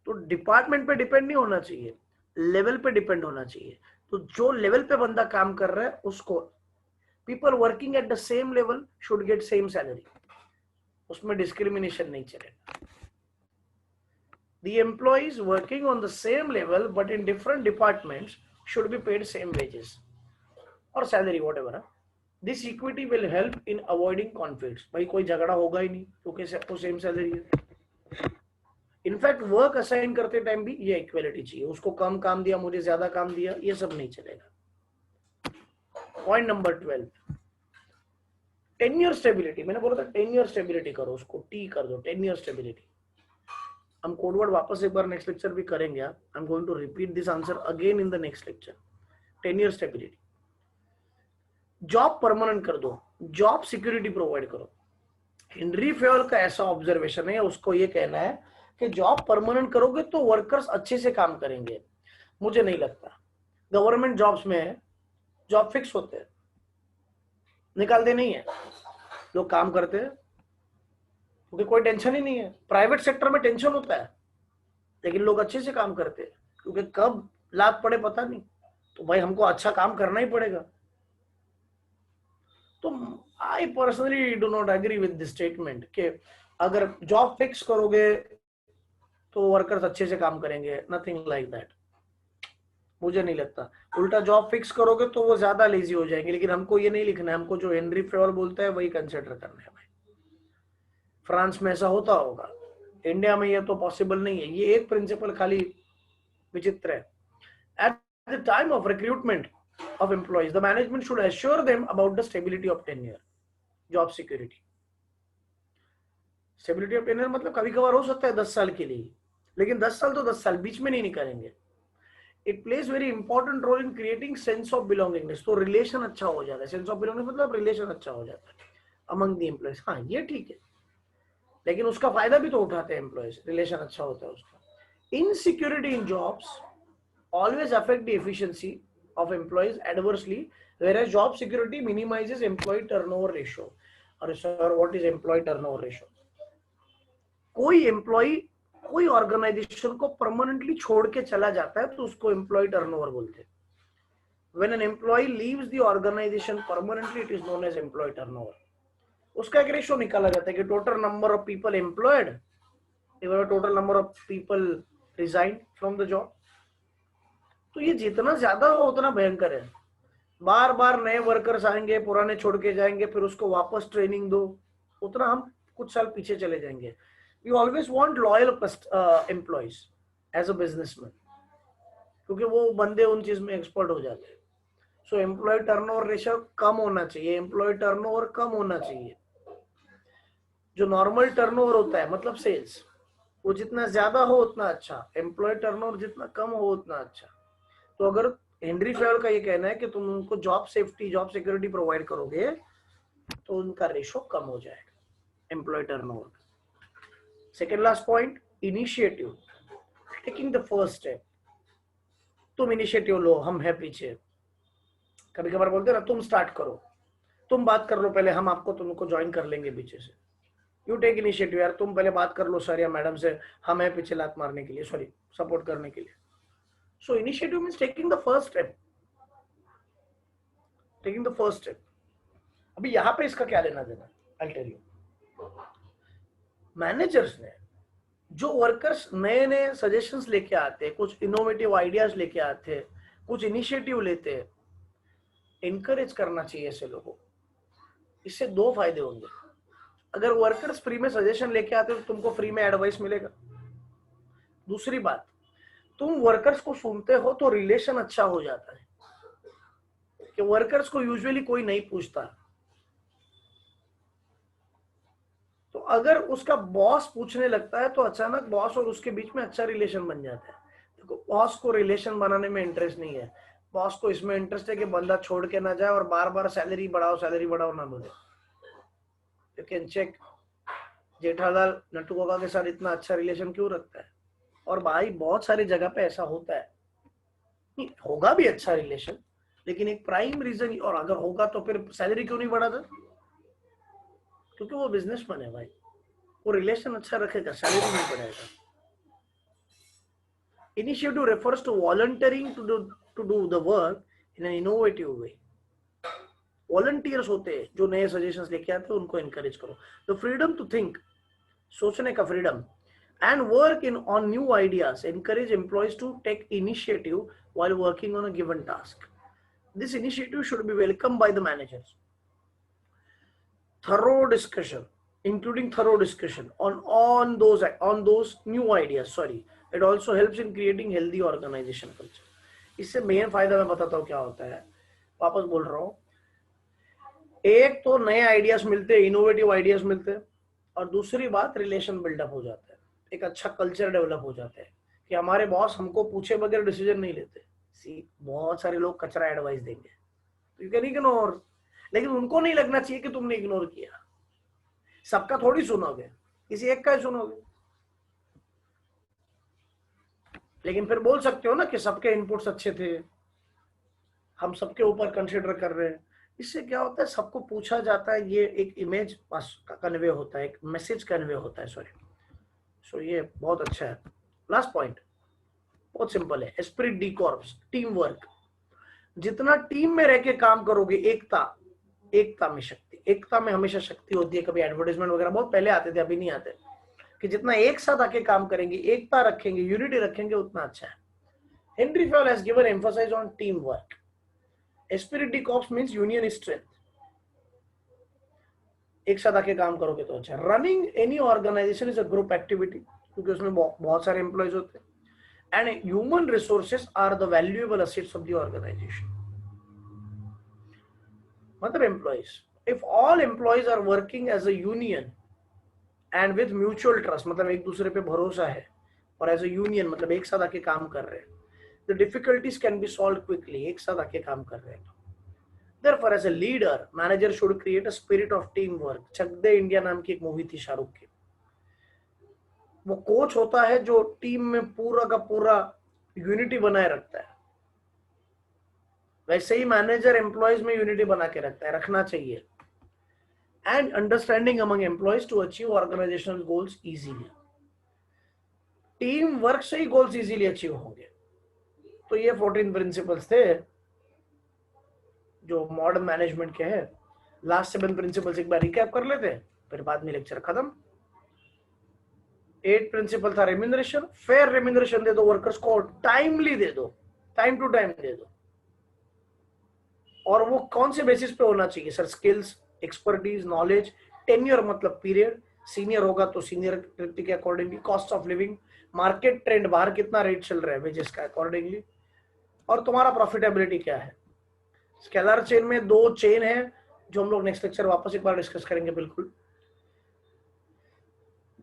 तो department पे depend नहीं होना चाहिए, level पे depend होना चाहिए. तो जो लेवल पे बंदा काम कर रहा है उसको, people working at the same level should get same salary, उसमें डिस्क्रिमिनेशन नहीं चलेगा. The employees working on the same level but in different departments should be paid same wages or salary, whatever. This equity will help in avoiding conflicts. भाई कोई झगड़ा होगा ही नहीं क्योंकि सबको सेम सैलरी है. इनफैक्ट वर्क असाइन करते time भी ये इक्वलिटी चाहिए. उसको कम काम दिया, मुझे ज्यादा काम दिया, ये सब नहीं चलेगा. Point number 12, tenure stability. मैंने बोला था टेन्योर स्टेबिलिटी करो, उसको टी कर दो, टेन्योर स्टेबिलिटी. हम कोडवर्ड वापस एक बार नेक्स्ट लेक्चर भी करेंगे. I am going to repeat this answer again in the next lecture. Tenure stability. Job permanent कर दो, जॉब सिक्योरिटी प्रोवाइड करो. हेनरी फेयल का ऐसा ऑब्जर्वेशन है, उसको ये कहना है कि जॉब परमानेंट करोगे तो वर्कर्स अच्छे से काम करेंगे. मुझे नहीं लगता. गवर्नमेंट जॉब्स में जॉब फिक्स होते हैं, निकालते नहीं है, लोग काम करते हैं क्योंकि कोई टेंशन ही नहीं है. प्राइवेट सेक्टर में टेंशन होता है, लेकिन लोग अच्छे से काम करते हैं क्योंकि कब लात पड़े पता नहीं. तो भाई हमको अच्छा काम करना ही पड़ेगा. तो I personally do not agree with this statement कि अगर जॉब फिक्स करोगे तो वर्कर्स अच्छे से काम करेंगे. Nothing like that. मुझे नहीं लगता. उल्टा जॉब फिक्स करोगे तो वो ज्यादा लेजी हो जाएंगे. लेकिन हमको ये नहीं लिखना है, हमको जो हेनरी फेयल बोलता है वही कंसिडर करना है भाई. फ्रांस में ऐसा होता होगा, इंडिया में ये तो पॉसिबल नहीं है. ये एक प्रिंसिपल खाली विचित्र है. At the time of recruitment of employees, the management should assure them about the stability of tenure, job security. Stability of tenure मतलब कभी कभार हो सकता है 10 साल के लिए, लेकिन 10 साल तो 10 साल, बीच में नहीं करेंगे. It plays very important role in creating sense of belongingness. तो रिलेशन अच्छा हो जाता है. सेंस ऑफ बिलोंगिंग मतलब रिलेशन अच्छा हो जाता है among the employees. हाँ ये ठीक है, लेकिन उसका फायदा भी तो उठाते हैं एम्प्लॉयज, रिलेशन अच्छा होता है उसका. Insecurity in jobs always affect the efficiency of employees adversely, whereas job security minimizes employee turnover ratio. और sir, what is employee turnover ratio? कोई एम्प्लॉय कोई ऑर्गेनाइजेशन को परमानेंटली छोड़ के चला जाता है तो उसको एम्प्लॉय टर्नओवर बोलते हैं. When an employee leaves the organization permanently, it is known as employee turnover. उसका एक रेशो निकाला जाता है कि total number of people employed divide total number of people resign from the job. तो ये जितना ज्यादा हो उतना भयंकर है. बार बार नए वर्कर्स आएंगे, पुराने छोड़ के जाएंगे, फिर उसको वापस ट्रेनिंग दो, उतना हम कुछ साल पीछे चले जाएंगे. We always want loyal employees as a businessman, क्योंकि वो बंदे उन चीज में एक्सपर्ट हो जाते हैं. सो एम्प्लॉय टर्नओवर रेशियो कम होना चाहिए, एम्प्लॉय टर्नओवर कम होना चाहिए. जो नॉर्मल टर्नओवर होता है मतलब सेल्स, वो जितना ज्यादा हो उतना अच्छा, एम्प्लॉय टर्नओवर जितना कम हो उतना अच्छा. तो अगर हेनरी फेयल का ये कहना है कि तुम उनको job safety, job security provide करोगे तो उनका रेशो कम हो जाएगा employee turnover. Second last point, initiative, taking the first step. तुम इनिशिएटिव लो, हम है पीछे. कभी कभार बोलते हैं ना, तुम स्टार्ट करो, तुम बात कर लो पहले, हम आपको तुमको ज्वाइन कर लेंगे पीछे से. यू टेक इनिशिएटिव, यार तुम पहले बात कर लो सर या मैडम से, हम है पीछे लात मारने के लिए, सॉरी सपोर्ट करने के लिए. So initiative means taking the first step, taking the first step. अभी यहाँ पे इसका क्या लेना देना, आई टेल यू. मैनेजर्स ने जो वर्कर्स नए नए सजेशंस लेके आते हैं, कुछ इनोवेटिव आइडियाज लेके आते हैं, कुछ इनिशिएटिव लेते हैं, इनकरेज करना चाहिए ऐसे लोगों. इससे दो फायदे होंगे. अगर वर्कर्स फ्री में सजेशन लेके आते हो तो तुमको फ्री में एडवाइस मिलेगा. दूसरी बात, तुम वर्कर्स को सुनते हो तो रिलेशन अच्छा हो जाता है, कि वर्कर्स को यूजुअली कोई नहीं पूछता. तो अगर उसका बॉस पूछने लगता है तो अचानक बॉस और उसके बीच में अच्छा रिलेशन बन जाता है. देखो, बॉस को रिलेशन बनाने में इंटरेस्ट नहीं है. बॉस को इसमें इंटरेस्ट है कि बंदा छोड़ के ना जाए और बार बार सैलरी बढ़ाओ ना बोले. You can check, Jethalal Nattu Kaka के साथ इतना अच्छा रिलेशन क्यों रखता है. और भाई बहुत सारी जगह पे ऐसा होता है. नहीं होगा भी अच्छा रिलेशन, लेकिन एक प्राइम रीजन, और अगर होगा तो फिर सैलरी क्यों नहीं बढ़ाता, क्योंकि वो बिजनेसमैन है भाई, वो रिलेशन अच्छा रखेगा, सैलरी नहीं बढ़ाएगा. Initiative refers to volunteering to do the work in an innovative way. Volunteers होते हैं जो नए सजेशंस लेके आते हैं, उनको एनकरेज करो. द फ्रीडम टू थिंक, सोचने का freedom, and work in on new ideas, encourage employees to take initiative while working on a given task. This initiative should be welcome by the managers. Thorough discussion, including thorough discussion on those new ideas. Sorry, it also helps in creating healthy organization culture. इससे main फायदा मैं बताता हूँ क्या होता है. वापस बोल रहा हूँ, एक तो नए आइडियाज मिलते हैं, इनोवेटिव आइडियाज मिलते हैं, और दूसरी बात रिलेशन बिल्डअप हो जाता है, एक अच्छा कल्चर डेवलप हो जाता है कि हमारे बॉस हमको पूछे बगैर डिसीजन नहीं लेते. बहुत सारे लोग कचरा एडवाइस देंगे, तो यू कैन इग्नोर, लेकिन उनको नहीं लगना चाहिए कि तुमने इग्नोर किया. सबका थोड़ी सुनोगे, किसी एक का ही सुनोगे. लेकिन फिर बोल सकते हो ना कि सबके इनपुट्स अच्छे थे, हम सबके ऊपर कंसिडर कर रहे हैं. इससे क्या होता है, सबको पूछा जाता है, ये एक इमेज कन्वे होता है, एक मैसेज कन्वे होता है. सॉरी. सो ये बहुत अच्छा है. लास्ट पॉइंट बहुत सिंपल है, Spirit de corps, team work. जितना टीम में रह के काम करोगे, एकता में शक्ति, एकता में हमेशा शक्ति होती है. कभी एडवर्टाइजमेंट वगैरह बहुत पहले आते थे, अभी नहीं आते, कि जितना एक साथ आके काम करेंगे, एकता रखेंगे, यूनिटी रखेंगे, उतना अच्छा है. Henri Fayol has given emphasise on team work. Esprit de corps means union strength. एक साथ आके काम करोगे तो अच्छा. Running any organisation is a group activity, क्योंकि उसमें बहुत सारे एम्प्लॉयज होते हैं. And human resources are the valuable assets of the organisation. मतलब employees, if all employees are working as a union and with mutual trust, मतलब एक दूसरे पे भरोसा है, और एज अ यूनियन मतलब एक साथ आके काम कर रहे हैं, the difficulties can be solve quickly. एक साथ आके काम कर रहे हैं. Therefore, as a leader, manager should create a spirit of teamwork. Chak De India नाम की एक मूवी थी शाहरुख की. वो कोच होता है जो टीम में पूरा का पूरा यूनिटी बनाए रखता है. वैसे ही मैनेजर एम्प्लॉयज में यूनिटी बना के रखता है, रखना चाहिए. And understanding among employees to achieve organisational goals easily. Team work से ही गोल्स इजीली अचीव होंगे. तो ये 14 प्रिंसिपल्स थे जो मॉडर्न मैनेजमेंट के हैं। लास्ट 7 प्रिंसिपल्स एक बार रिकैप कर लेते हैं, फिर बाद में लेक्चर खत्म। 8 प्रिंसिपल था रेम्यूनरेशन, फेयर रेम्यूनरेशन दे दो वर्कर्स को, टाइमली दे दो, टाइम टू टाइम दे दो। और वो कौन से बेसिस पे होना चाहिए sir? Skills, expertise, knowledge, tenure मतलब पीरियड, सीनियर होगा तो सीनियर के accordingly, cost of living, market trend, बाहर कितना रेट चल रहा है वेजेस का अकॉर्डिंगली, और तुम्हारा प्रॉफिटेबिलिटी क्या है। स्केलर चेन में 2 चेन है जो हम लोग नेक्स्ट लेक्चर वापस एक बार डिस्कस करेंगे। बिल्कुल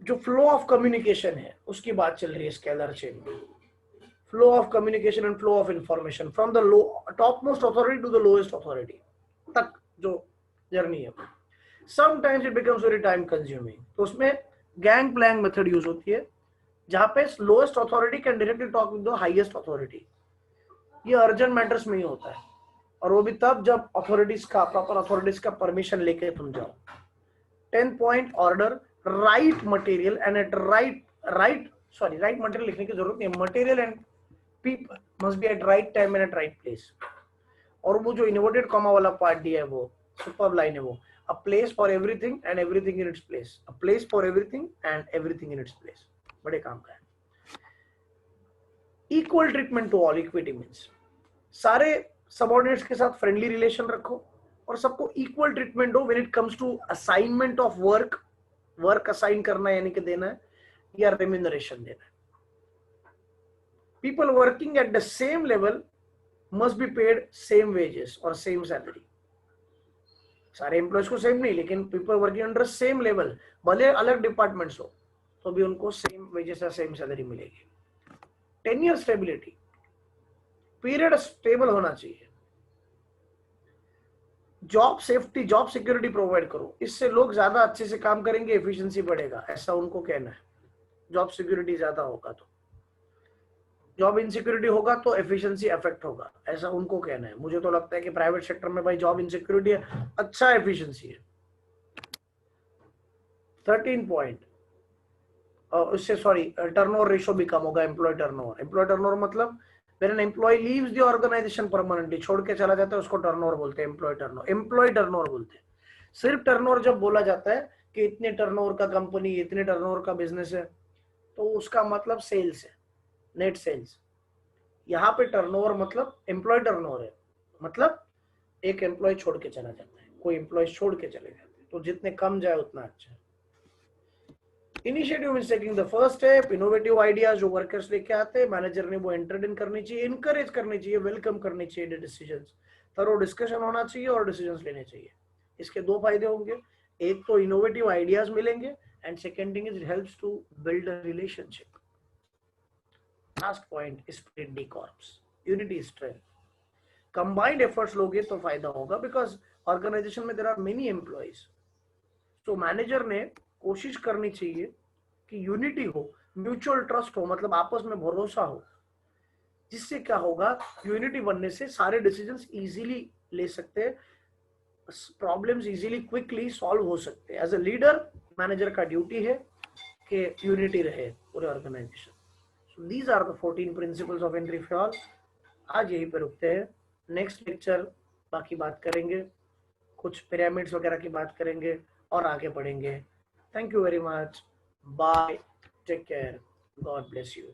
जो फ्लो ऑफ कम्युनिकेशन है उसकी बात चल रही है स्केलर चेन में। Flow of communication and flow of information from the low top most authority to the lowest authority तक जो जर्नी है। Sometimes it becomes very time consuming, तो उसमें गैंग प्लैंग मेथड यूज होती है जहां पे lowest authority can directly talk with the highest authority. ये अर्जेंट मैटर्स में ही होता है, और वो भी तब जब अथॉरिटीज का, प्रॉपर अथॉरिटीज का परमिशन लेके तुम जाओ। 10 point order, right material and at right material लिखने की जरूरत नहीं है, material and people must be at right time and at right place. और वो जो इन्वर्टेड कॉमा वाला पार्ट दिया है वो सुपर्ब लाइन है, वो a place for everything and everything in its place, a place for everything and everything in its place, बड़े काम का है। Equal treatment to all, equity means सारे सबऑर्डिनेट्स के साथ फ्रेंडली रिलेशन रखो और सबको इक्वल ट्रीटमेंट दो when it comes to assignment of work assign करना यानी कि देना है, या रेम्यूनरेशन देना है। People working at the same level must be paid same wages और सेम सैलरी। सारे एम्प्लॉयज को सेम नहीं, लेकिन people working under same level, भले अलग डिपार्टमेंट्स हो तो भी उनको सेम वेजेस या सेम सैलरी मिलेगी। 10 ईयर स्टेबिलिटी, पीरियड स्टेबल होना चाहिए। Job safety, job security provide करो, इससे लोग ज्यादा अच्छे से काम करेंगे, एफिशिएंसी बढ़ेगा, ऐसा उनको कहना है। जॉब सिक्योरिटी ज्यादा होगा तो, जॉब इनसिक्योरिटी होगा तो एफिशिएंसी अफेक्ट होगा, ऐसा उनको कहना है। मुझे तो लगता है कि प्राइवेट सेक्टर में भाई जॉब इनसिक्योरिटी है, अच्छा एफिशिएंसी है। 13 पॉइंट, उससे सॉरी टर्नओवर रेशियो भी कम होगा। एम्प्लॉय टर्नओवर मतलब when an employee leaves the organization permanently, छोड़ के चला जाता है, उसको टर्नओवर बोलते हैं, एम्प्लॉय टर्नओवर बोलते हैं। सिर्फ टर्नओवर जब बोला जाता है कि इतने टर्नओवर का कंपनी, इतने टर्नओवर का बिजनेस है, तो उसका मतलब सेल्स है, नेट सेल्स। यहाँ पे टर्नओवर मतलब एम्प्लॉय टर्नओवर है, मतलब एक एम्प्लॉय छोड़ के चला जाता है, कोई एम्प्लॉय छोड़ के चले जाते हैं, तो जितने कम जाए उतना अच्छा है। Initiative means taking the first step, innovative ideas जो वर्कर्स लेके आते हैं, मैनेजर ने वो एंटरटेन करनी चाहिए, इनकरेज करनी चाहिए, वेलकम करनी चाहिए डिसीजंस, थरो डिस्कशन होना चाहिए और डिसीजंस लेने चाहिए। इसके 2 फायदे होंगे, एक तो इनोवेटिव आइडियाज मिलेंगे and second thing is it helps to build a relationship. Last point, spirit de corps, unity strength. Combined efforts लोगे तो फायदा होगा, बिकॉज ऑर्गेनाइजेशन में देयर आर मेनी एम्प्लॉइज, तो मैनेजर ने कोशिश करनी चाहिए कि यूनिटी हो, म्यूचुअल ट्रस्ट हो, मतलब आपस में भरोसा हो, जिससे क्या होगा, यूनिटी बनने से सारे डिसीजंस इजीली ले सकते हैं, प्रॉब्लम्स इजीली क्विकली सॉल्व हो सकते हैं। एज अ लीडर मैनेजर का ड्यूटी है कि यूनिटी रहे पूरे organization. So these are the 14 principles of entry for all. आज यहीं पे रुकते हैं, नेक्स्ट लेक्चर बाकी बात करेंगे, कुछ पिरामिड्स वगैरह की बात करेंगे और आगे बढ़ेंगे। Thank you very much. Bye. Take care. God bless you.